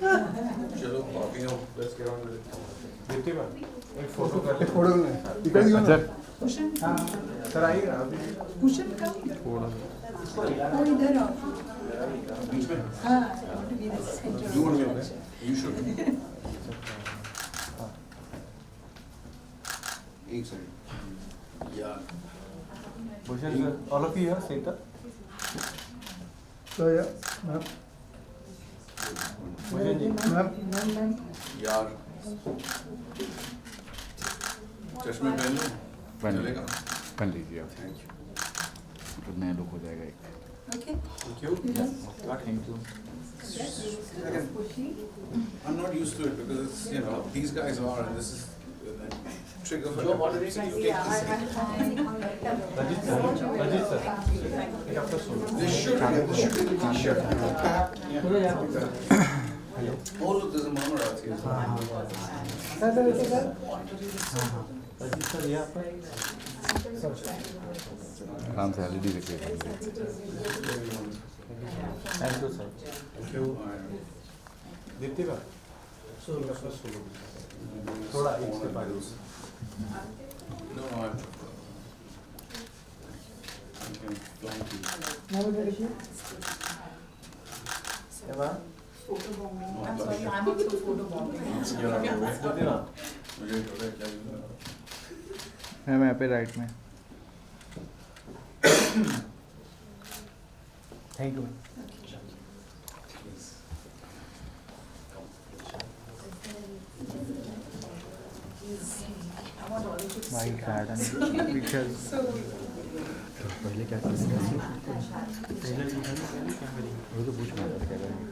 चलो बाकी हो, let's get on with it. Deepti ma'am एक फोटो कर ले। फोटो में इधर क्यों ना पुशन सर आइए ना अभी। पुशन का फोटो और इधर आओ बीच में? हाँ I want to be the center You want to be okay? You should. एक सेकंड यार Bhushan sir all of you here center. तो यार मैम भूषण जी मैम यार चश्मे पहन लो चलेगा पहन लीजिए आप थैंक यू तो नया लुक हो जाएगा एक okay thank you thank you I'm not used to it because it's, you know, these guys are, and this is trigger for them. So you take this. Rajit sir एक आपका solo. This should be the t-shirt. Oh look, there's a mama out here. Rajit sir ये आपका आराम से LED रखिए thank you sir. Thank you. Deepti ma'am एक आपका solo थोड़ा एक स्टेप आगे No, I'm okay. Thank you. now where is she है ma'am photo bombing I'm sorry I'm also photo bombing You're on your way. Deepti ma'am मुझे पता है क्या है। मैं यहाँ पे राइट में thank you I want all of you to white sit card down. Picture So पहले क्या करेंगे वो तो पूछ रहा था क्या करेंगे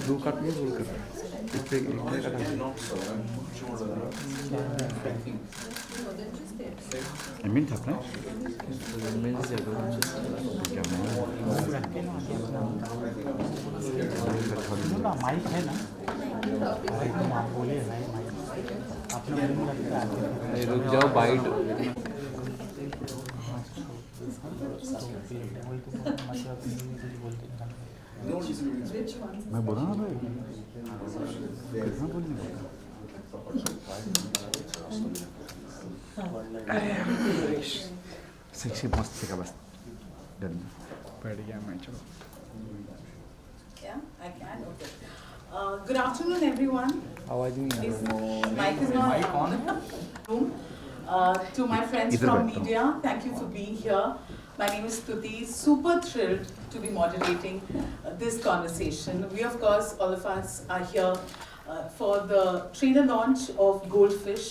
दो कट में रोल कर इस पे एक Honestly, cut not so. I'm sure that I mean था ना मेरे से दो क्या मैं माइक है ना आप बोले भाई माइक आपने रुक जाओ बाइट which one मैं बोला ना भाई कितना बोलने सेक्सी मस्त से का बस डन बैठ गया मैं चलो yeah I can okay good afternoon everyone आवाज नहीं आ Is mic is not on. To my friends Either from way, no. media, thank you for being here. My name is Stuti. Super thrilled to be moderating this conversation. We, of course, all of us are here for the trailer launch of GOLDFISH.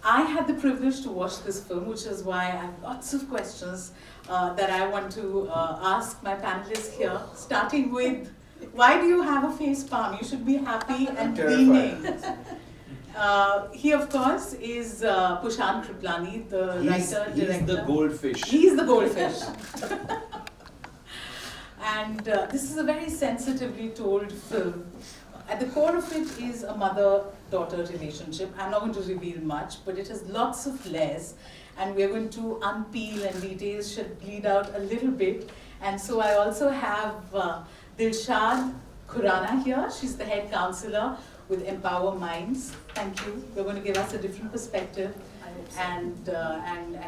I had the privilege to watch this film, which is why I have lots of questions that I want to ask my panelists here, starting with, why do you have a face palm? You should be happy and beaming. He, of course, is Pushan Kripalani, the writer, director. He's the goldfish. He's the goldfish. And this is a very sensitively told film. At the core of it is a mother-daughter relationship. I'm not going to reveal much, but it has lots of layers. And we're going to unpeel, and details should bleed out a little bit. And so I also have Dilshad Khurana here. She's the head counselor with Empower Minds. Thank you. You're going to give us a different perspective and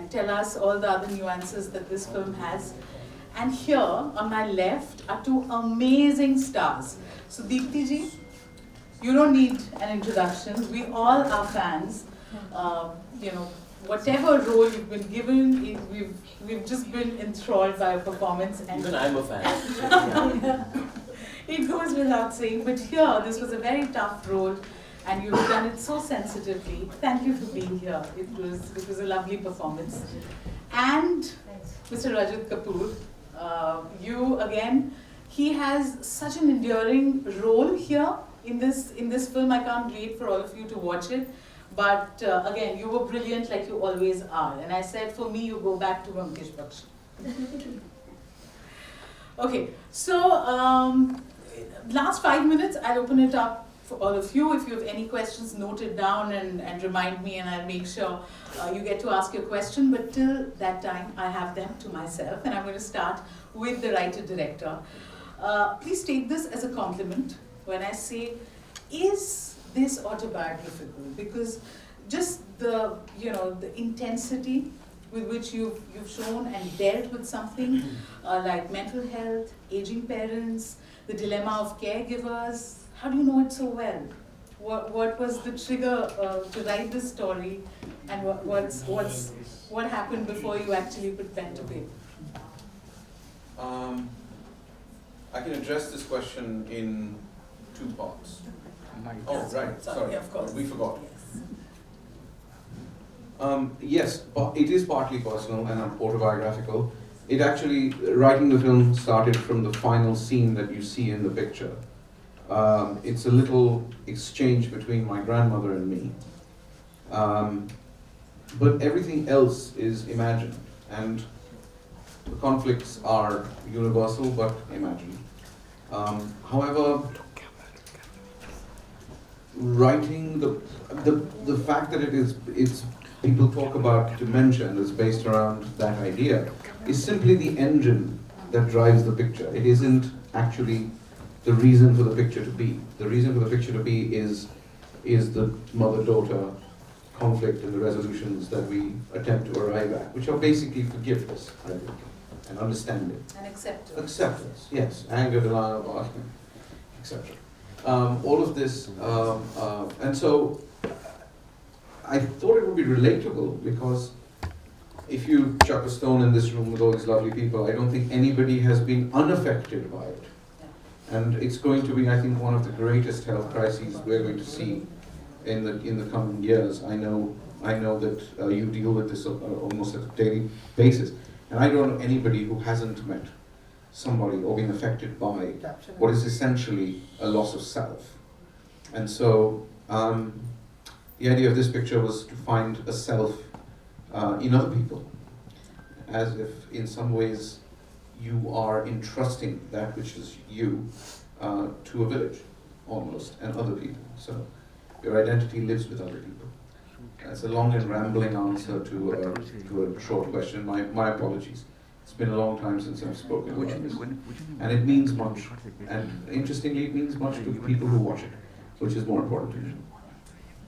tell us all the other nuances that this film has. And here on my left are two amazing stars. So Deepti ji, you don't need an introduction. We all are fans. You know, whatever role you've been given, we've just been enthralled by your performance. And even I'm a fan. it goes without saying, but here, this was a very tough role, and you've done it so sensitively. Thank you for being here. It was a lovely performance. And Mr. Rajit Kapoor, you again, he has such an enduring role here in this film. I can't wait for all of you to watch it. But again, you were brilliant like you always are. And I said, for me, you go back to Venkatesh Bakshi. Okay, so last 5 minutes, I'll open it up for all of you. If you have any questions, note it down and remind me, and I'll make sure you get to ask your question. But till that time, I have them to myself, and I'm going to start with the writer-director. Please take this as a compliment when I say, is this autobiographical? Because just the intensity with which you've shown and dealt with something like mental health, aging parents, the dilemma of caregivers. How do you know it so well? What was the trigger to write this story, and what happened before you actually put pen to paper? I can address this question in 2 parts. Oh, right, sorry, of course. we forgot. Yes. Yes, but it is partly personal and autobiographical. It actually, writing the film started from the final scene that you see in the picture. It's a little exchange between my grandmother and me. But everything else is imagined, and the conflicts are universal but imagined. However, writing the fact that it's people talk about dementia and it's based around that idea is simply the engine that drives the picture. It isn't actually the reason for the picture to be. The reason for the picture to be is the mother-daughter conflict and the resolutions that we attempt to arrive at, which are basically forgiveness, I think, and understanding. And acceptance. Acceptance, yes. Anger, denial, etc. All of this, and so I thought it would be relatable, because if you chuck a stone in this room with all these lovely people, I don't think anybody has been unaffected by it. And it's going to be, I think, one of the greatest health crises we're going to see in the coming years. I know that you deal with this almost at a daily basis, and I don't know anybody who hasn't met somebody or been affected by what is essentially a loss of self. And so the idea of this picture was to find a self in other people, as if in some ways you are entrusting that which is you to a village, almost, and other people. So your identity lives with other people. That's a long and rambling answer to a short question. My apologies. It's been a long time since I've spoken about this. And it means much. And interestingly, it means much to the people who watch it, which is more important to me.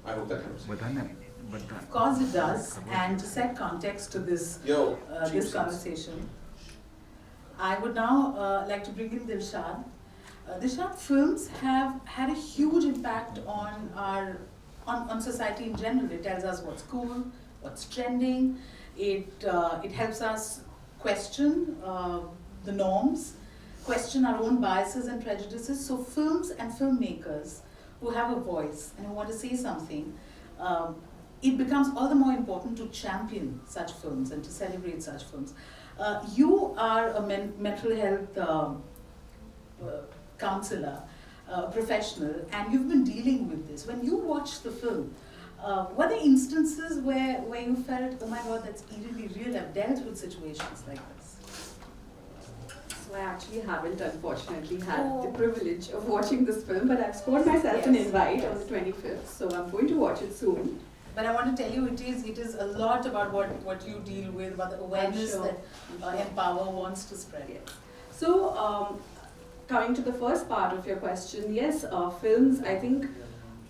I hope that helps. Of course it does. And to set context to this this conversation, I would now like to bring in Dilshad. Dilshad, films have had a huge impact on society in general. It tells us what's cool, what's trending. It helps us question the norms, question our own biases and prejudices. So films and filmmakers who have a voice and who want to say something, it becomes all the more important to champion such films and to celebrate such films. You are a mental health counselor, professional, and you've been dealing with this. When you watched the film, were there instances where you felt, oh my God, that's eerily real, I've dealt with situations like this? So I actually haven't, unfortunately, had the privilege of watching this film, but I've scored myself an invite on the 25th, so I'm going to watch it soon. But I want to tell you, it is a lot about what you deal with, about the awareness that Empower wants to spread. Yes. So, coming to the first part of your question, yes, films, I think,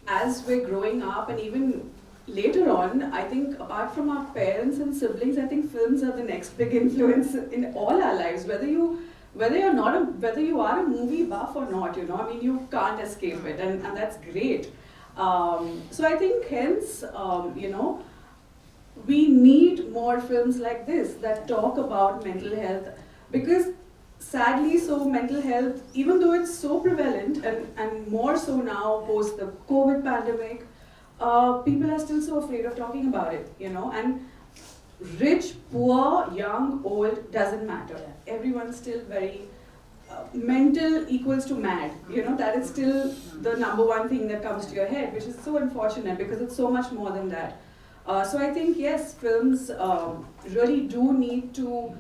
as we're growing up and even later on, I think apart from our parents and siblings, I think films are the next big influence in all our lives. Whether you are a movie buff or not, I mean, you can't escape it, and that's great. So I think hence, we need more films like this that talk about mental health, because sadly, so mental health, even though it's so prevalent and more so now post the COVID pandemic, people are still so afraid of talking about it, and rich, poor, young, old, doesn't matter. Everyone's still very mental equals to mad, that is still the number one thing that comes to your head, which is so unfortunate because it's so much more than that. So I think, yes, films really do need to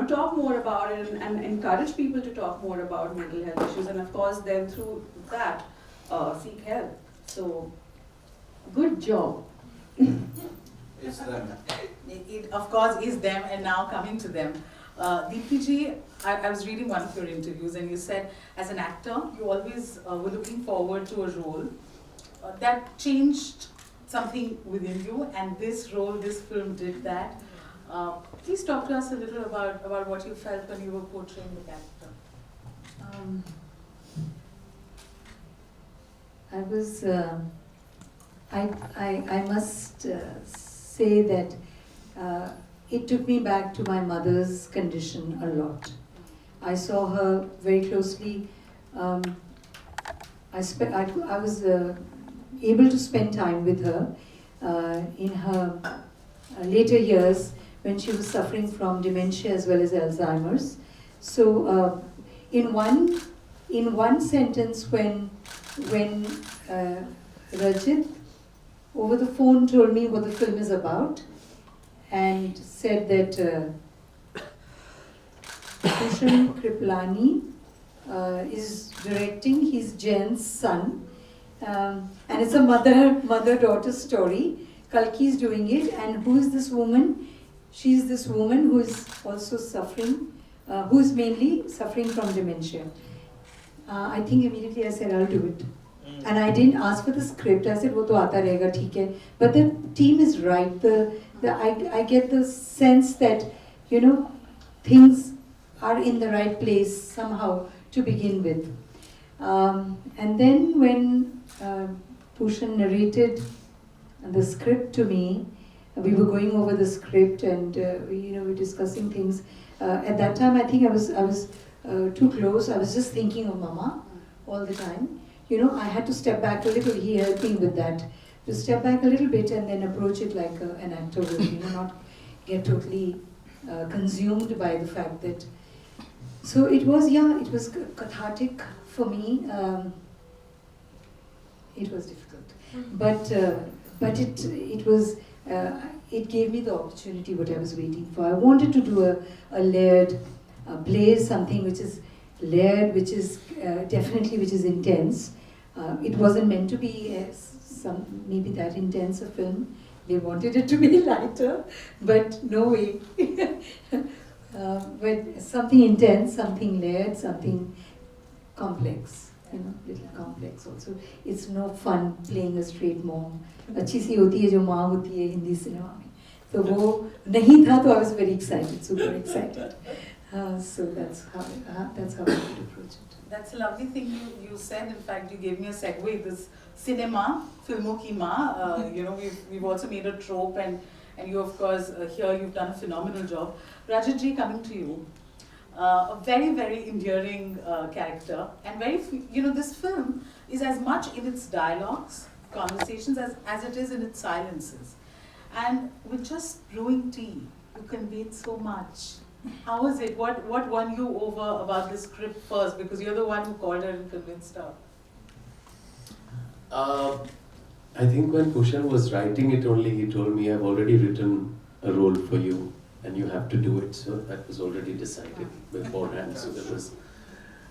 talk more about it and encourage people to talk more about mental health issues, and of course then through that seek help. So, good job. It's them. It of course is them, and now coming to them. Deepti ji, I was reading one of your interviews and you said as an actor you always were looking forward to a role that changed something within you, and this role, this film did that. Please talk to us a little about what you felt when you were portraying the character. I must say that it took me back to my mother's condition a lot. I saw her very closely. I was able to spend time with her in her later years when she was suffering from dementia as well as Alzheimer's. So in one sentence when Rajit over the phone told me what the film is about and said that Pushan Kripalani is directing, he's Jen's son, and it's a mother-daughter story. Kalki's doing it, and who is this woman? She's this woman who is also suffering, who is mainly suffering from dementia. I think immediately I said, I'll do it. And I didn't ask for the script. I said, "वो तो आता रहेगा, ठीक है." But the team is right. I get the sense that, you know, things are in the right place somehow to begin with. And then when Pushan narrated the script to me, we were going over the script and we were discussing things. At that time, I think I was too close. I was just thinking of Mama all the time. You know, I had to step back a little. He helped me with that. To step back a little bit and then approach it like an actor would, not get totally consumed by the fact that. So it was cathartic for me. It was difficult, but it gave me the opportunity what I was waiting for. I wanted to do a layered play, something which is layered, which is definitely which is intense. It wasn't meant to be maybe that intense a film. They wanted it to be lighter, but no way. But something intense, something layered, something complex. Little complex also. It's no fun playing a straight mom. अच्छी सी होती है जो माँ होती है Hindi cinema में. तो वो नहीं था, तो I was very excited, super excited. So that's how I would approach it. That's a lovely thing you said. In fact, you gave me a segue. This cinema, filmon ki maa. We've also made a trope, and you, of course, here you've done a phenomenal job. Rajit ji, coming to you, a very, very endearing character, and this film is as much in its dialogues, conversations, as it is in its silences. And with just brewing tea, you conveyed so much. How was it? What won you over about the script first? Because you're the one who called her and convinced her. I think when Pushan was writing it only, he told me, I've already written a role for you and you have to do it. So that was already decided beforehand. So there was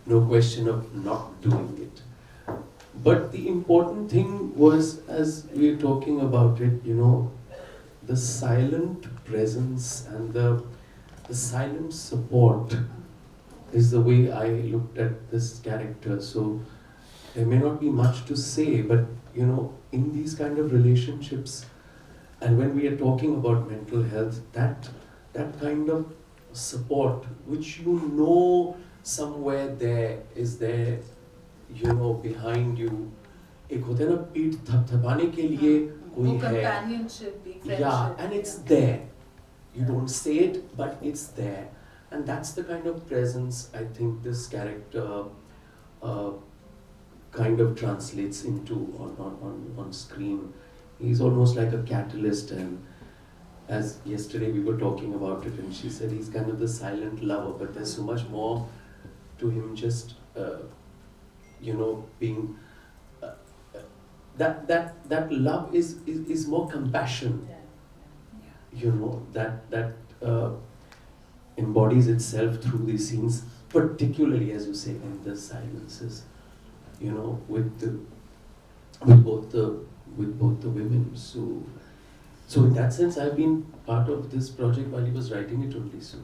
no question of not doing it. But the important thing was, as we were talking about it, the silent presence and the silent support is the way I looked at this character. So there may not be much to say, but in these kind of relationships, and when we are talking about mental health, that kind of support, which somewhere there is there, behind you. एक होता है ना पीठ थपथपाने के लिए कोई है. Companionship, friendship. Yeah, and it's there. You don't say it, but it's there. And that's the kind of presence I think this character kind of translates into on screen. He's almost like a catalyst, and as yesterday we were talking about it, and she said he's kind of the silent lover, but there's so much more to him, just being that love is more compassion. That embodies itself through these scenes, particularly, as you say, in the silences, with with both the women. So in that sense, I've been part of this project while he was writing it only. So,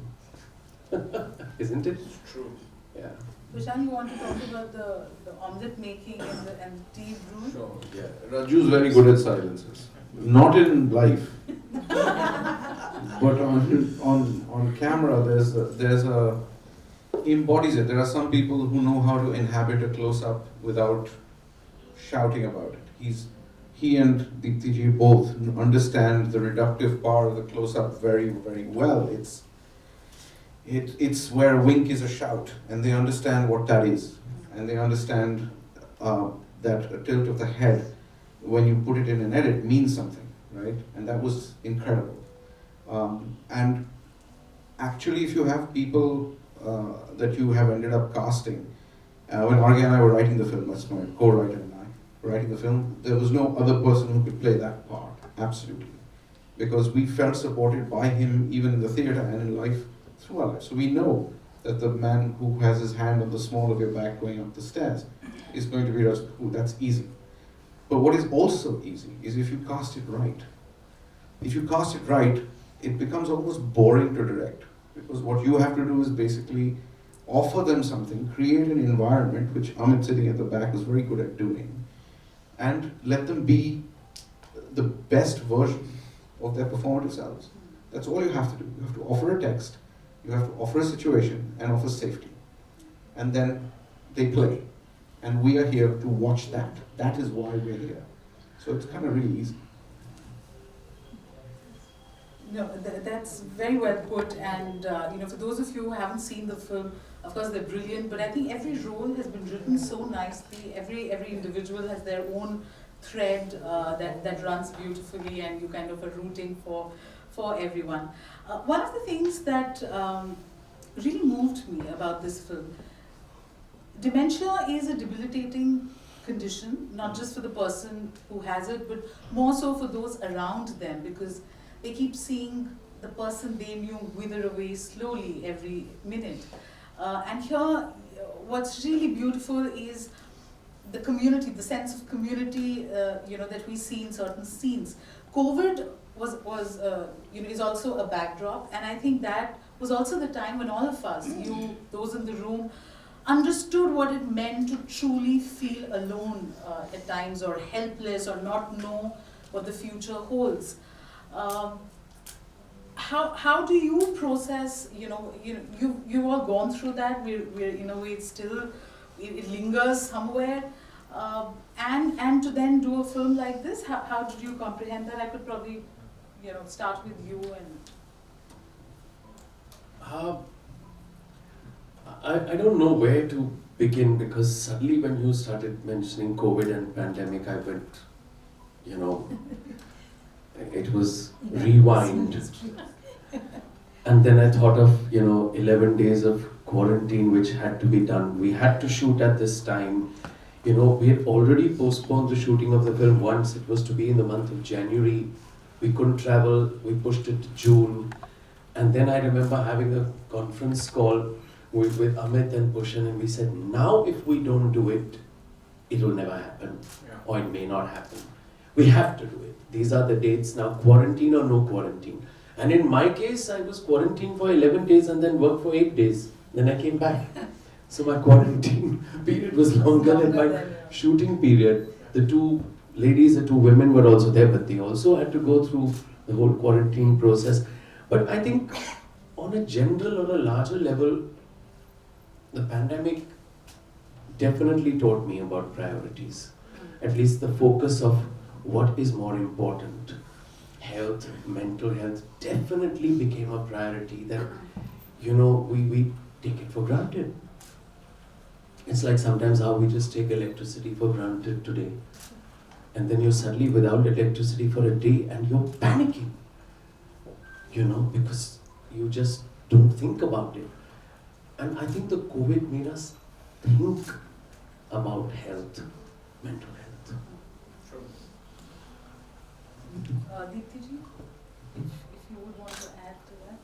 isn't it? It's true. Yeah. Pushan, you want to talk about the omelette making and the tea brew? Sure. Yeah. Raju's very good at silences. Not in life, but on camera, there's a embodies it. There are some people who know how to inhabit a close up without shouting about it. He and Deepti ji both understand the reductive power of the close up very, very well. It's where a wink is a shout, and they understand what that is, and they understand that a tilt of the head, when you put it in an edit, means something, right? And that was incredible. And actually, if you have people that you have ended up casting, when Arge and I were writing the film, that's my co-writer and I, writing the film, there was no other person who could play that part, absolutely. Because we felt supported by him even in the theatre and in life through our life. So we know that the man who has his hand on the small of your back going up the stairs is going to be just, ooh, that's easy. But what is also easy is if you cast it right. If you cast it right, it becomes almost boring to direct. Because what you have to do is basically offer them something, create an environment, which Amit sitting at the back is very good at doing, and let them be the best version of their performative selves. That's all you have to do. You have to offer a text, you have to offer a situation, and offer safety. And then they play. And we are here to watch that. That is why we're here. So it's kind of really easy. No, that's very well put. And for those of you who haven't seen the film, of course they're brilliant. But I think every role has been written so nicely. Every individual has their own thread that runs beautifully, and you kind of are rooting for everyone. One of the things that really moved me about this film, dementia is a debilitating condition, not just for the person who has it, but more so for those around them, because they keep seeing the person they knew wither away slowly every minute. And here, what's really beautiful is the community, the sense of community, that we see in certain scenes. COVID is also a backdrop, and I think that was also the time when all of us, those in the room, understood what it meant to truly feel alone at times, or helpless, or not know what the future holds. How do you process? You've all gone through that. We're in a way it lingers somewhere, and to then do a film like this. How did you comprehend that? I could probably start with you and. I don't know where to begin, because suddenly when you started mentioning COVID and pandemic, I went, it was rewind. And then I thought of, 11 days of quarantine which had to be done. We had to shoot at this time. We had already postponed the shooting of the film once. It was to be in the month of January. We couldn't travel. We pushed it to June. And then I remember having a conference call with Amit and Pushan, and we said, now if we don't do it, it will never happen, or it may not happen. We have to do it. These are the dates now, quarantine or no quarantine. And in my case, I was quarantined for 11 days and then worked for 8 days. Then I came back. So my quarantine period was longer than my shooting period. The two women were also there, but they also had to go through the whole quarantine process. But I think on a general or a larger level, the pandemic definitely taught me about priorities. At least the focus of what is more important. Health, mental health definitely became a priority that, we take it for granted. It's like sometimes how we just take electricity for granted today. And then you're suddenly without electricity for a day and you're panicking. Because you just don't think about it. And I think the COVID made us think about health, mental health. Deepti ji, if you would want to add to that.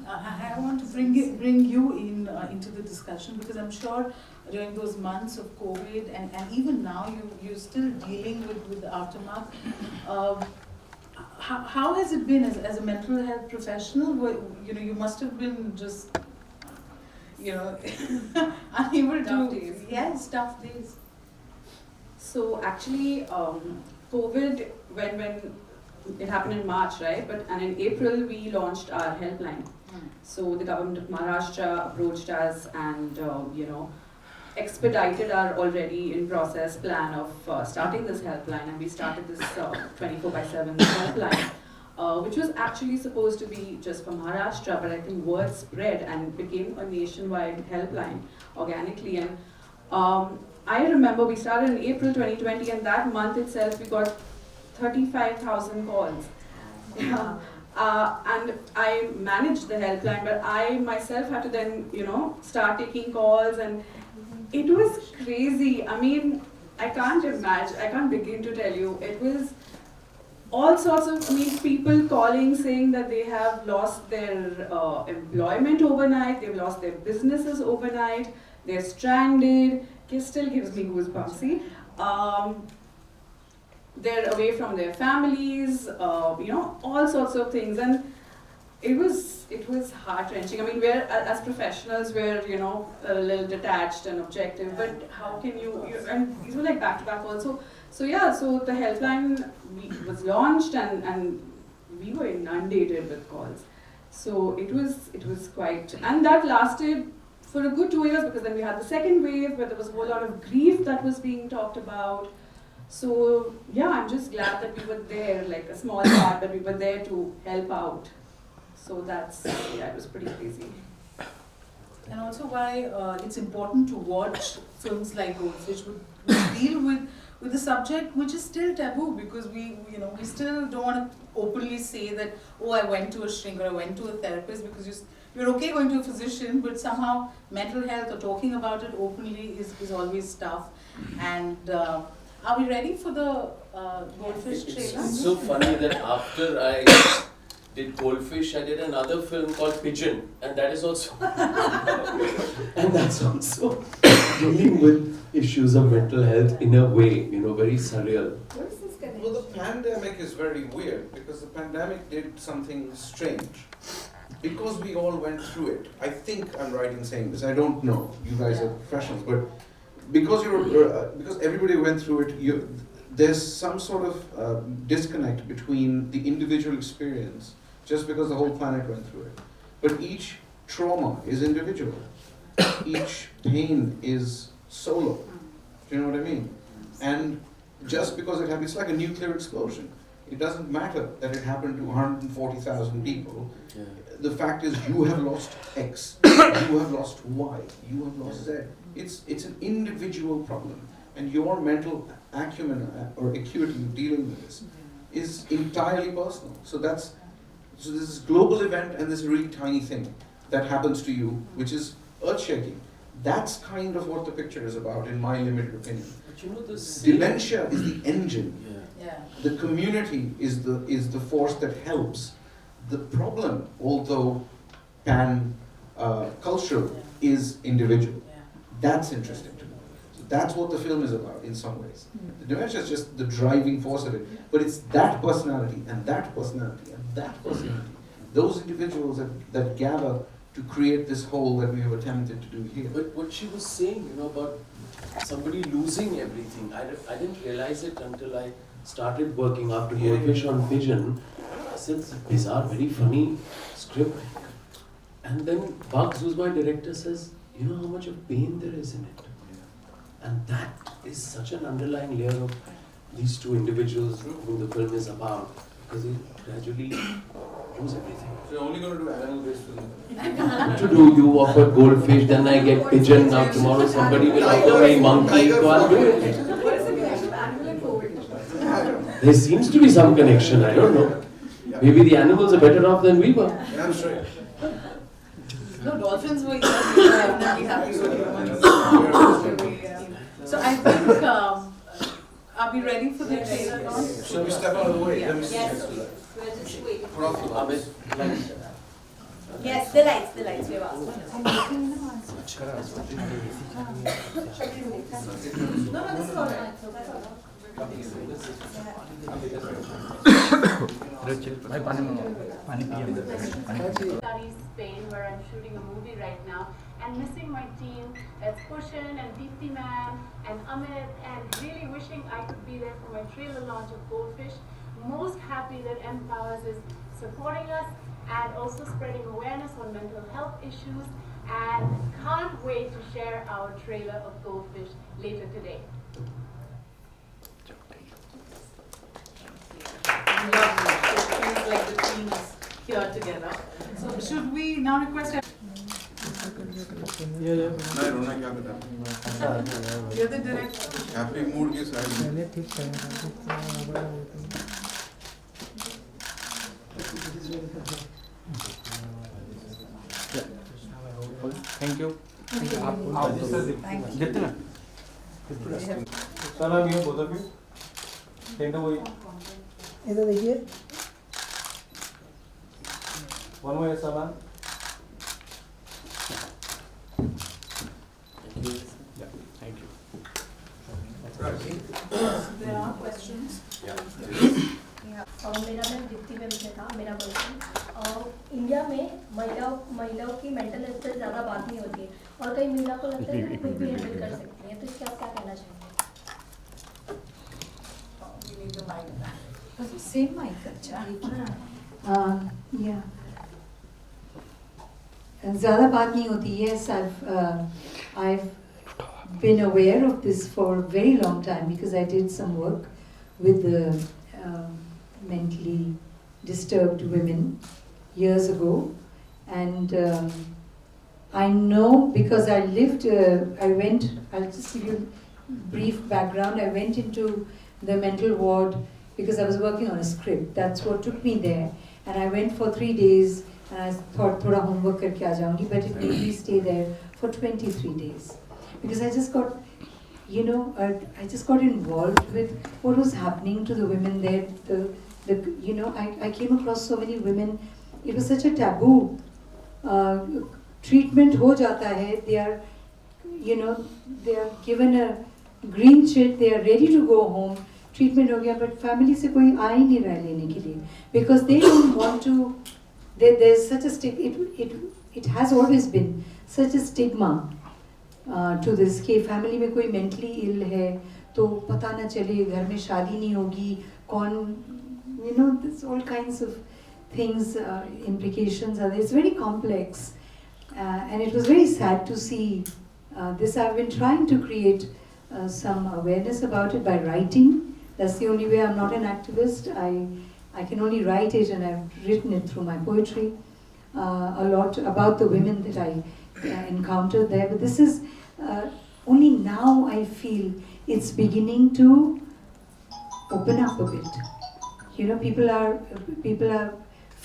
I want to bring you in into the discussion, because I'm sure during those months of COVID and even now you're still dealing with the aftermath. How has it been as a mental health professional? You must have been just unable Tough to. days. Yes, tough days. So actually, COVID, when it happened in March, right? And in April we launched our helpline. So the government of Maharashtra approached us and expedited our already in process plan of starting this helpline, and we started this 24/7 helpline. Which was actually supposed to be just for Maharashtra, but I think word spread and became a nationwide helpline organically. And I remember we started in April 2020, and that month itself we got 35,000 calls. And I managed the helpline, but I myself had to then, start taking calls, and it was crazy. I mean, I can't begin to tell you. It was all sorts of people calling saying that they have lost their employment overnight, they've lost their businesses overnight, they're stranded. It still gives me goosebumps. They're away from their families, all sorts of things, and it was heart-wrenching. I mean, we're as professionals, we're a little detached and objective, but how can you and these were like back-to-back also. So the helpline was launched, and we were inundated with calls. So it was quite, and that lasted for a good 2 years, because then we had the second wave where there was a whole lot of grief that was being talked about. So yeah, I'm just glad that we were there, like a small part, but we were there to help out. So it was pretty crazy. And also why it's important to watch films like Goldfish, which deal with the subject which is still taboo, because we still don't want to openly say that, oh, I went to a shrink or I went to a therapist, because you're okay going to a physician, but somehow mental health or talking about it openly is always tough. And are we ready for the Goldfish trailer? It's so funny that after I did Goldfish, I did another film called Pigeon, and that is also and that's also dealing with issues of mental health in a way, very surreal. What is this connection? Well, the pandemic is very weird, because the pandemic did something strange. Because we all went through it. I think I'm right in saying this. I don't know. You guys are professionals, but because because everybody went through it, there's some sort of disconnect between the individual experience, just because the whole planet went through it. But each trauma is individual. Each pain is solo. Do you know what I mean? And just because it happened, it's like a nuclear explosion. It doesn't matter that it happened to 140,000 people. Yeah. The fact is, you have lost X, you have lost Y, you have lost Z. It's an individual problem, and your mental acumen or acuity of dealing with this is entirely personal. So there's this global event and this really tiny thing that happens to you, which is earth-shaking. That's kind of what the picture is about, in my limited opinion. But Dementia is the engine. Yeah. The community is the force that helps. The problem, although cultural, is individual. Yeah. That's interesting to me. So that's what the film is about in some ways. The dementia is just the driving force of it, but it's that personality and that personality and that personality, those individuals that gather to create this whole that we have attempted to do here. But what she was saying, about somebody losing everything, I didn't realize it until I started working after Goldfish on Pigeon. I said, it's a bizarre, very funny script. And then Bugs, who's my director, says, you know how much of pain there is in it. And that is such an underlying layer of these two individuals whom the film is about, because they gradually lose everything. So you're only going to do animal-based film? To do, you offer Goldfish, then I get Pigeon, now tomorrow somebody will offer me monkey, so I'll do it. What is the connection of animal and COVID? There seems to be some connection, I don't know. Maybe the animals are better off than we were. That's right. No, dolphins were definitely happy with humans. So I think, are we ready for the trailer now? Shall we step out of the way? Let me see. Yes, we'll just wait. Put off the lights. Yes, the lights, we have asked. No, this is all right. Studies Spain, where I'm shooting a movie right now, and missing my team. That's Pushan and Deepti Naval and Amit, and really wishing I could be there for my trailer launch of GOLDFISH. Most happy that Empowers is supporting us and also spreading awareness on mental health issues, and can't wait to share our trailer of GOLDFISH later today. Lovely. It feels like the team is here together. So should we now request? Yeah. You're the director. Happy mood के साथ thank you देखते ना sir I'm here, both of you. Take the way. इधर देखिए One way, Saman. Thank you There are questions. मेरा नाम दीप्ति में था, मेरा क्वेश्चन इंडिया में महिलाओं की मेंटल हेल्थ से ज़्यादा बात नहीं होती है और कई महिला को लगता है कि कोई भी हैंडल कर सकती है, तो इसके आप क्या कहना चाहेंगे? We need the mic. Same mic, अच्छा. Yeah. ज़्यादा बात नहीं होती. Yes, I've been aware of this for a very long time because I did some work with the mentally disturbed women years ago, and I know because I lived, I'll just give you a brief background. I went into the mental ward because I was working on a script. That's what took me there, and I went for 3 days and I thought thoda homework karke aa jaungi, but it made me stay there for 23 days because I just got, I just got involved with what was happening to the women there. I came across so many women. It was such a taboo. Treatment ho jata hai. They are given a green chit. They are ready to go home. Treatment ho gaya, but family se koi aa hi nahi raha lene ke liye because they don't want to. There's such a it has always been such a stigma to this कि family में कोई mentally ill है तो पता ना चले, घर में शादी नहीं होगी, कौन this all kinds of things, implications are there. It's very complex, and it was very sad to see this. I've been trying to create some awareness about it by writing. That's the only way. I'm not an activist. I can only write it, and I've written it through my poetry a lot about the women that I encountered there. But this is only now I feel it's beginning to open up a bit. People are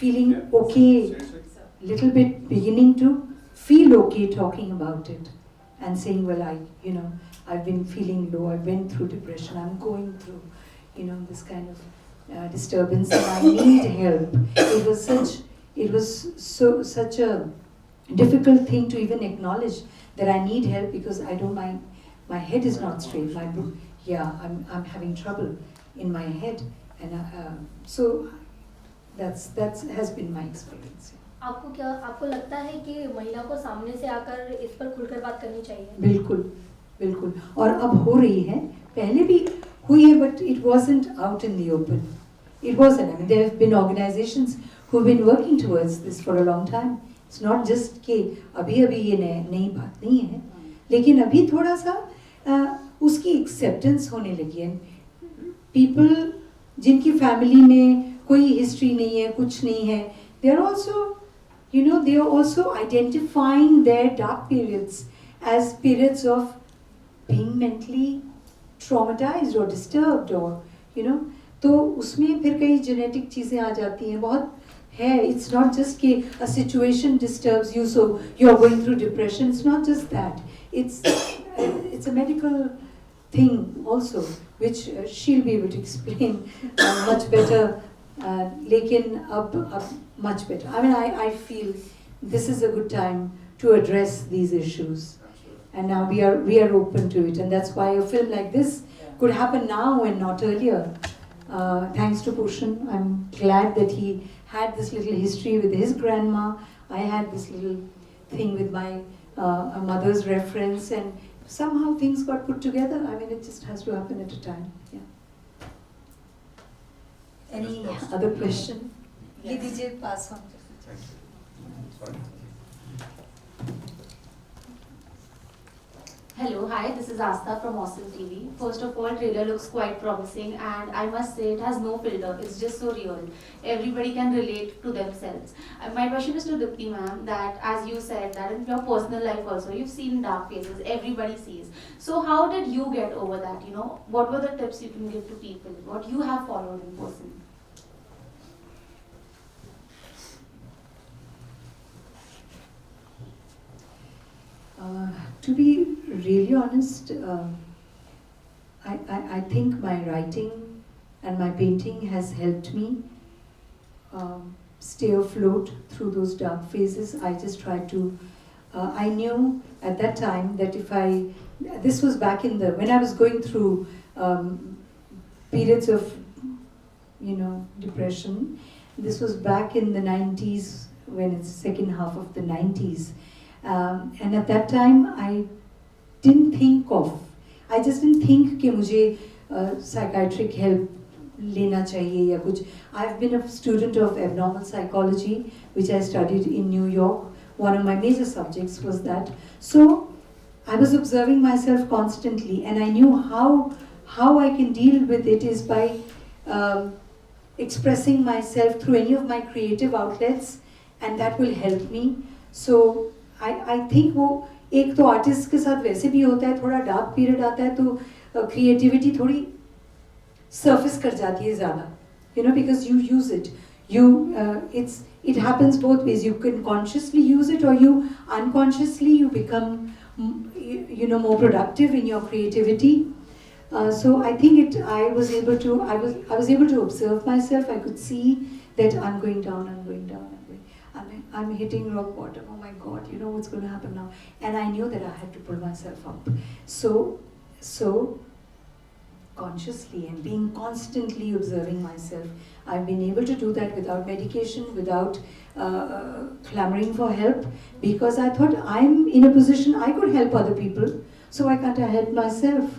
feeling okay, little bit beginning to feel okay talking about it and saying, well, I've been feeling low, I went through depression, I'm going through, this kind of disturbance and I need help. It was such a difficult thing to even acknowledge that I need help because my head is not straight. I'm having trouble in my head, and so that has been my experience. आपको लगता है कि महिला को सामने से आकर इस पर खुलकर बात करनी चाहिए? बिल्कुल और अब हो रही है, पहले भी हुई है, but it wasn't out in the open. It wasn't. I mean, there have been organizations who have been working towards this for a long time. It's not just कि अभी ये नई बात नहीं है, लेकिन अभी थोड़ा सा उसकी acceptance होने लगी है. People जिनकी family में कोई history नहीं है, कुछ नहीं है, they are also identifying their dark periods as periods of being mentally traumatized or disturbed or तो उसमें फिर कई genetic चीजें आ जाती हैं, बहुत है. It's not just कि a situation disturbs you so you're going through depression. It's not just that. It's a medical thing also, which she'll be able to explain much better. लेकिन अब much better. I mean, I feel this is a good time to address these issues. And now we are open to it, and that's why a film like this could happen now and not earlier. Thanks to Pushan, I'm glad that he had this little history with his grandma. I had this little thing with my mother's reference, and somehow things got put together. I mean, it just has to happen at a time. Yeah. Any other question? Yes. DJ, pass on. Thank you. Sorry. Hello, hi, this is Asta from Awesome TV. First of all, trailer looks quite promising, and I must say it has no filter. It's just so real. Everybody can relate to themselves. My question is to Deepti ma'am, that as you said that in your personal life also, you've seen dark phases, everybody sees. So how did you get over that? You know, what were the tips you can give to people? What you have followed in person? To be really honest, I think my writing and my painting has helped me stay afloat through those dark phases. I just tried to, I knew at that time that this was back when I was going through periods of, depression. This was back in the 90s, when it's the second half of the 90s. And at that time, I just didn't think कि मुझे psychiatric help लेना चाहिए या कुछ. I've been a student of abnormal psychology, which I studied in New York. One of my major subjects was that. So I was observing myself constantly, and I knew how I can deal with it is by expressing myself through any of my creative outlets, and that will help me. So I think वो एक तो artist के साथ वैसे भी होता है, थोड़ा डार्क पीरियड आता है तो क्रिएटिविटी थोड़ी surface कर जाती है ज़्यादा, because you use it. It happens both ways. You can consciously use it, or you unconsciously you become more productive in your creativity. So I think I was able to observe myself. I could see that I'm going down. I'm hitting rock bottom. Oh my God, what's going to happen now? And I knew that I had to pull myself up. So consciously and being constantly observing myself, I've been able to do that without medication, without clamoring for help, because I thought I'm in a position I could help other people, so why can't I help myself?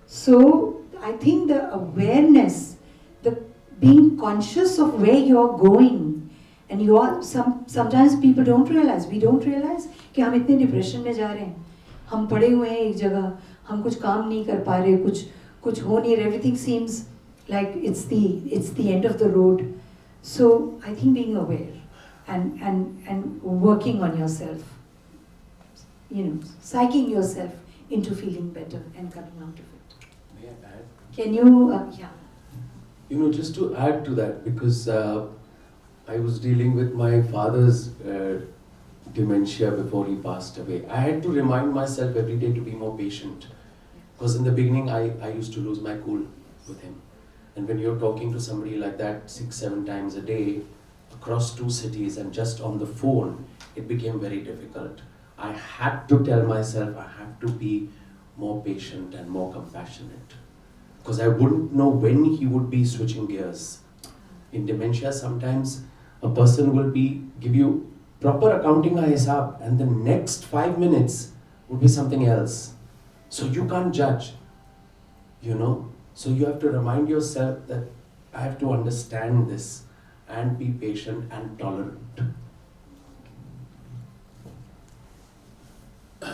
So I think the awareness, the being conscious of where you're going, and sometimes people don't realize, we don't realize कि हम इतने depression में जा रहे हैं, हम पड़े हुए हैं एक जगह, हम कुछ काम नहीं कर पा रहे, कुछ हो नहीं रहा, everything seems like it's the end of the road. So I think being aware and working on yourself, psyching yourself into feeling better and coming out of it. May I add? Can you, yeah. Just to add to that, because I was dealing with my father's dementia before he passed away. I had to remind myself every day to be more patient. Because in the beginning, I used to lose my cool with him. And when you're talking to somebody like that 6-7 times a day, across 2 cities and just on the phone, it became very difficult. I had to tell myself I have to be more patient and more compassionate. Because I wouldn't know when he would be switching gears. In dementia, sometimes a person will give you proper accounting ka hisab, and the next 5 minutes would be something else. So you can't judge, So you have to remind yourself that I have to understand this and be patient and tolerant. So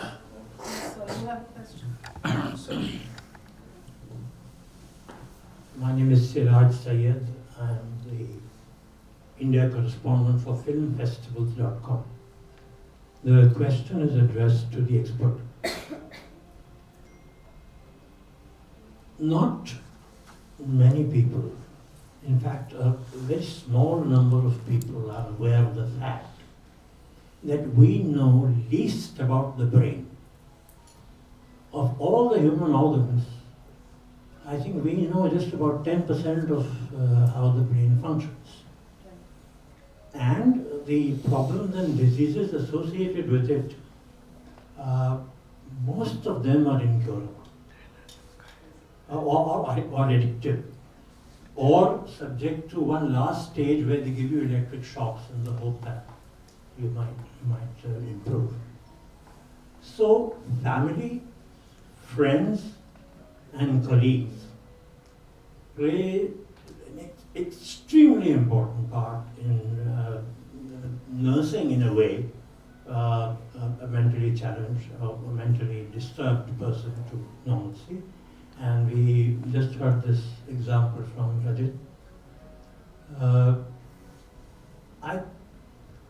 you have a question? My name is Siraj Syed. I am the India correspondent for filmfestivals.com. The question is addressed to the expert. Not many people, in fact a very small number of people are aware of the fact that we know least about the brain. Of all the human organs, I think we know just about 10% of how the brain functions. And the problems and diseases associated with it, most of them are incurable, or addictive, or subject to one last stage where they give you electric shocks in the hope that you might improve. So, family, friends, and colleagues play an extremely important part in nursing, in a way, a mentally challenged or a mentally disturbed person to normalcy. And we just heard this example from Rajit.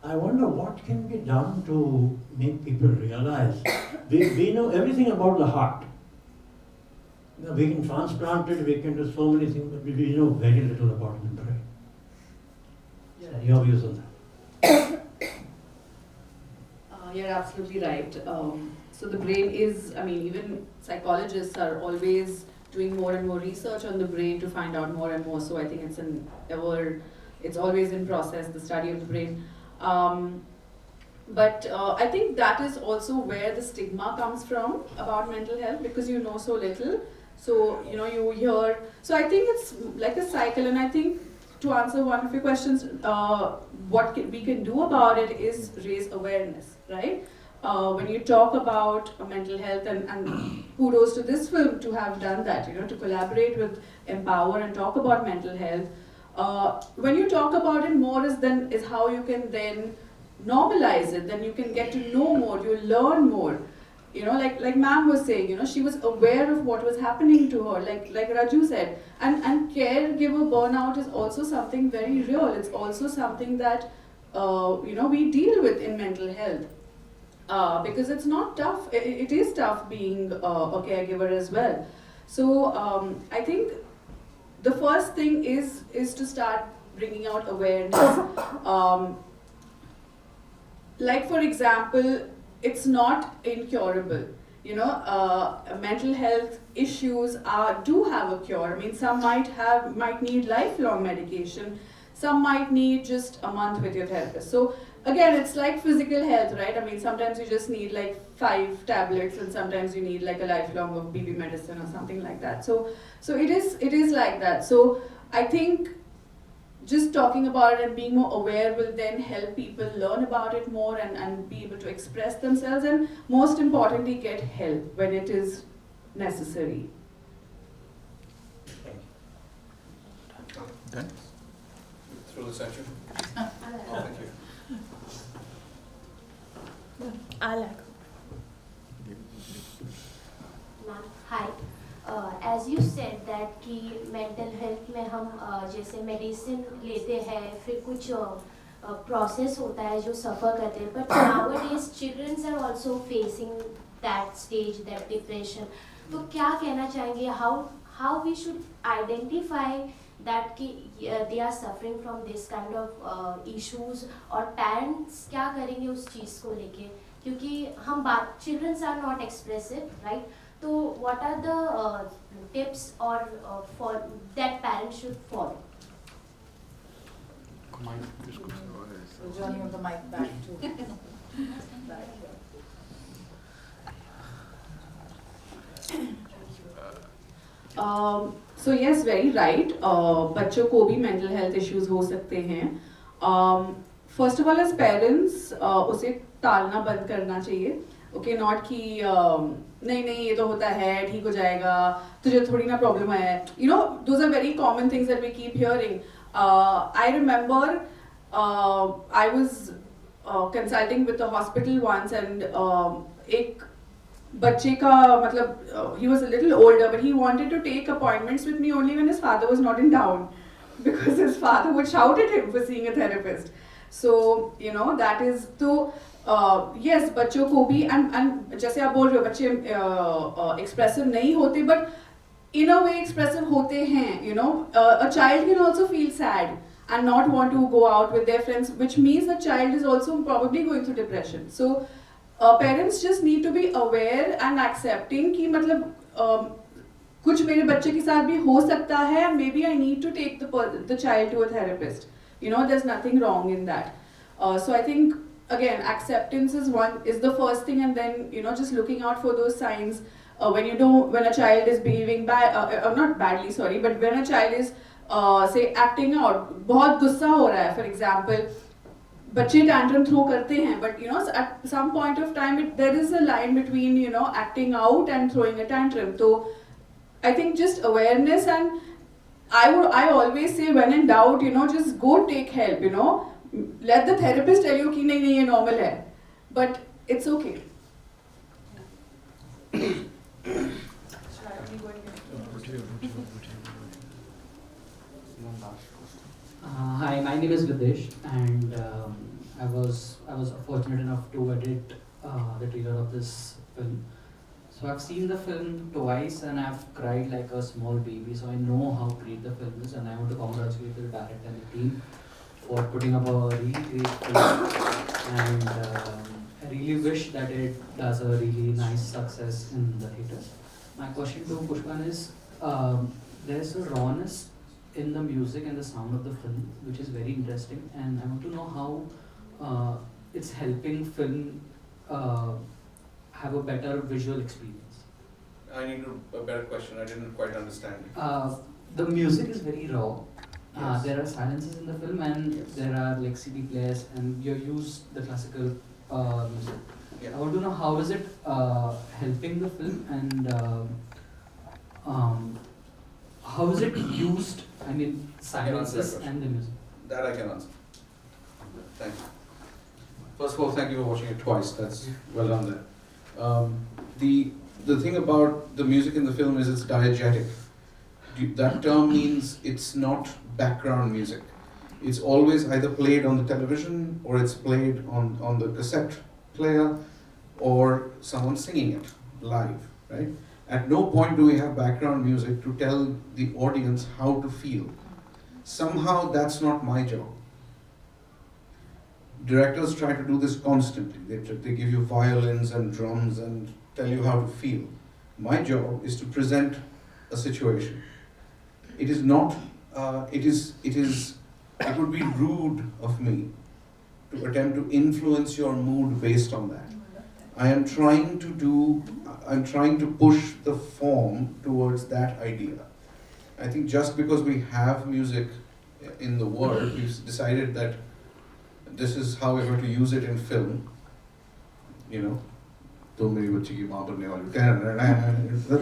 I wonder what can be done to make people realize we know everything about the heart. You know, we can transplant it, we can do so many things, but we know very little about the brain. So your views on that? You're absolutely right. So the brain is, I mean, even psychologists are always doing more and more research on the brain to find out more and more. So I think it's always in process, the study of the brain. But I think that is also where the stigma comes from about mental health, because you know so little. So, you know, you hear, so I think it's like a cycle, and I think to answer one of your questions, what we can do about it is raise awareness, right? When you talk about mental health, and kudos to this film to have done that, you know, to collaborate with Empower and talk about mental health. When you talk about it more is how you can then normalize it, then you can get to know more, you learn more. You know, like ma'am was saying, you know, she was aware of what was happening to her, like Raju said. And caregiver burnout is also something very real. It's also something that, you know, we deal with in mental health. Because it's not tough, it is tough being a caregiver as well. So I think the first thing is to start bringing out awareness. Like for example, it's not incurable. You know, mental health issues do have a cure. I mean, some might need lifelong medication. Some might need just a month with your therapist. So again, it's like physical health, right? I mean, sometimes you just need like 5 tablets, and sometimes you need like a lifelong of BB medicine or something like that. So it is like that. So I think just talking about it and being more aware will then help people learn about it more and be able to express themselves, and most importantly, get help when it is necessary. Done? Through the section. Oh, thank you. Hi. As you said that कि mental health में हम जैसे medicine लेते हैं, फिर कुछ process होता है जो suffer करते हैं, but nowadays children are also facing that stage, that depression. तो क्या कहना चाहेंगे, how we should identify that कि they are suffering from this kind of issues, और parents क्या करेंगे उस चीज़ को लेके, क्योंकि हम children are not expressive, right? So what are the tips or for that parents should follow? Journey of the mic back to So yes, very right. बच्चों को भी mental health issues हो सकते हैं. First of all, as parents, उसे टालना बंद करना चाहिए. Okay, not कि नहीं ये तो होता है, ठीक हो जाएगा, तुझे थोड़ी ना problem है. You know, those are very common things that we keep hearing. I remember I was consulting with a hospital once, and एक बच्चे का मतलब he was a little older, but he wanted to take appointments with me only when his father was not in town, because his father would shout at him for seeing a therapist. So you know, that is तो yes, बच्चों को भी and जैसे आप बोल रहे हो बच्चे expressive नहीं होते, but in a way expressive होते हैं. You know, a child can also feel sad and not want to go out with their friends, which means the child is also probably going through depression. So parents just need to be aware and accepting कि मतलब कुछ मेरे बच्चे के साथ भी हो सकता है, maybe I need to take the child to a therapist. You know, there's nothing wrong in that. So I think again, acceptance is the first thing, and then just looking out for those signs when a child is behaving not badly, sorry, but when a child is say acting out, बहुत गुस्सा हो रहा है, for example, बच्चे tantrum throw करते हैं, but at some point of time there is a line between acting out and throwing a tantrum. So I think just awareness, and I always say, when in doubt, just go take help. Let the therapist tell you कि नहीं ये normal है, but it's okay. Hi, my name is Videsh, and I was fortunate enough to edit the trailer of this film. So I've seen the film twice, and I've cried like a small baby. So I know how great the film is, and I want to congratulate the director and the team for putting up a really great film. And I really wish that it does a really nice success in the theaters. My question to Pushpan is, there's a rawness in the music and the sound of the film, which is very interesting, and I want to know how it's helping film have a better visual experience. I need a better question. I didn't quite understand. The music is very raw. Yes. There are silences in the film, and Yes. there are like CD players, and you use the classical music. Yeah. I want to know how is it helping the film, and how is it used? I mean, silences and the music. That I can answer. Thank you. First of all, thank you for watching it twice. That's well done there. The thing about the music in the film is it's diegetic. That term means it's not background music. It's always either played on the television, or it's played on the cassette player, or someone singing it live, right? At no point do we have background music to tell the audience how to feel. Somehow that's not my job. Directors try to do this constantly. They give you violins and drums and tell you how to feel. My job is to present a situation. It is not, it would be rude of me to attempt to influence your mood based on that. I'm trying to push the form towards that idea. I think just because we have music in the world, we've decided that this is how we're going to use it in film. तो मेरी बच्ची की माँ बनने वाली.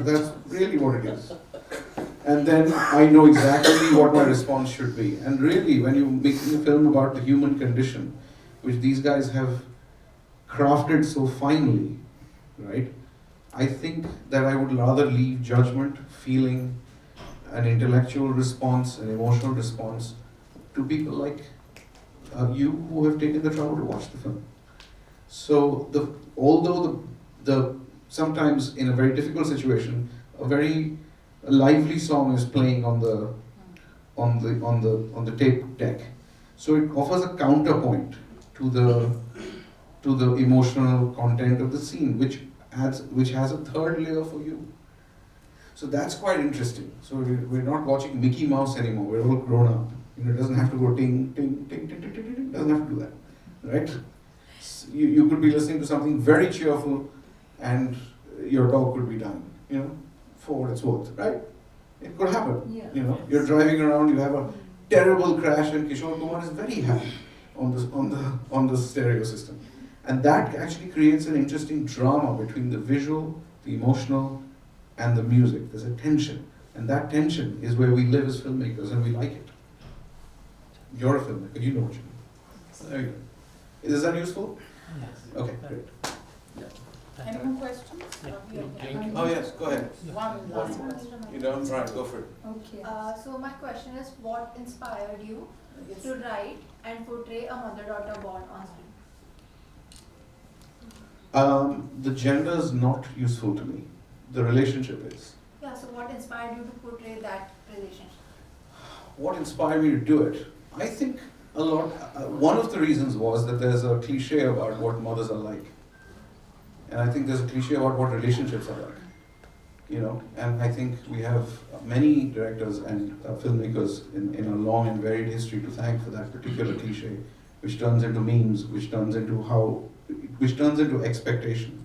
That's really what it is. And then I know exactly what my response should be. And really, when you're making a film about the human condition, which these guys have crafted so finely, right? I think that I would rather leave judgment, feeling, an intellectual response, an emotional response to people like you who have taken the trouble to watch the film. So although sometimes in a very difficult situation, a very lively song is playing on the tape deck, so it offers a counterpoint to the emotional content of the scene, which has a third layer for you. So that's quite interesting. So we're not watching Mickey Mouse anymore. We're all grown up. It doesn't have to go ting ting ting ting ting ting ting. Doesn't have to do that, right? You could be listening to something very cheerful, and your dog could be dying. For what it's worth, right? It could happen. Yeah. You're driving around, you have a terrible crash, and Kishore Kumar is very happy on the stereo system, and that actually creates an interesting drama between the visual, the emotional, and the music. There's a tension, and that tension is where we live as filmmakers, and we like it. You're a filmmaker, you know what you mean. So there you go. Is that useful? Yes. Okay, great. Any more questions? Oh yes, go ahead. One last question. You don't? Right, go for it. Okay. So my question is, what inspired you to write and portray a mother-daughter bond on screen? The gender is not useful to me. The relationship is. Yeah, so what inspired you to portray that relationship? What inspired me to do it? I think a lot. One of the reasons was that there's a cliche about what mothers are like. And I think there's a cliche about what relationships are like. And I think we have many directors and filmmakers in a long and varied history to thank for that particular cliche, which turns into memes, which turns into expectation.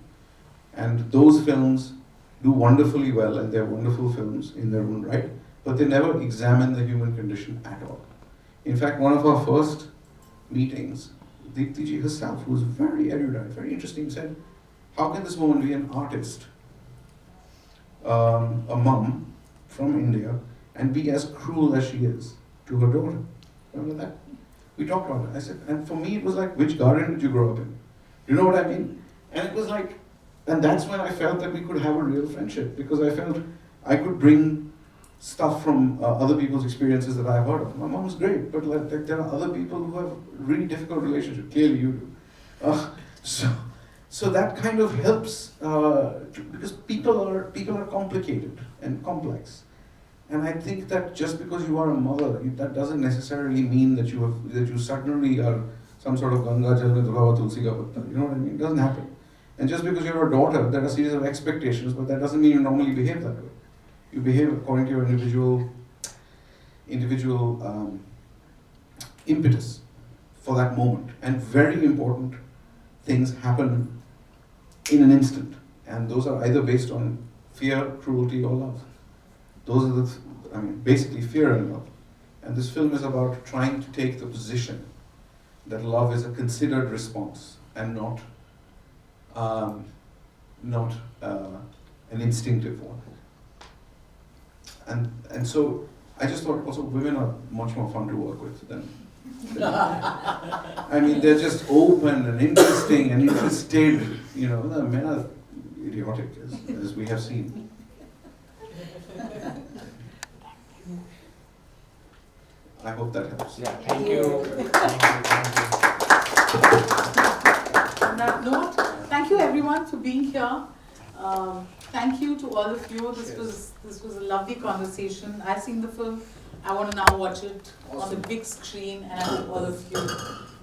And those films do wonderfully well, and they're wonderful films in their own right, but they never examine the human condition at all. In fact, one of our first meetings, Deepti ji herself, who was very erudite, very interesting, said, how can this woman be an artist, a mum from India, and be as cruel as she is to her daughter? Remember that? We talked about it. I said, and for me it was like, which garden did you grow up in? You know what I mean? And it was like, and that's when I felt that we could have a real friendship, because I felt I could bring stuff from other people's experiences that I've heard of. My mom's great, but like, there are other people who have really difficult relationships. Clearly you do. So that kind of helps, because people are complicated and complex. And I think that just because you are a mother, that doesn't necessarily mean that you suddenly are some sort of Ganga Jal mein dhula hua tulsi ka patta. You know what I mean? It doesn't happen. And just because you're a daughter, there are a series of expectations, but that doesn't mean you normally behave that way. You behave according to your individual impetus for that moment. And very important things happen in an instant. And those are either based on fear, cruelty, or love. Those are basically fear and love. And this film is about trying to take the position that love is a considered response and not an instinctive one. And so I just thought also women are much more fun to work with than they're just open and interesting and interested. You know, the men are idiotic, as we have seen. I hope that helps. Yeah, thank you. On that note, thank you everyone for being here. Thank you to all of you. This was a lovely conversation. I've seen the film. I want to now watch it on the big screen, and I hope all of you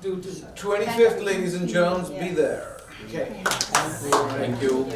do too. 25th, ladies and germs, be there. Okay. Thank you.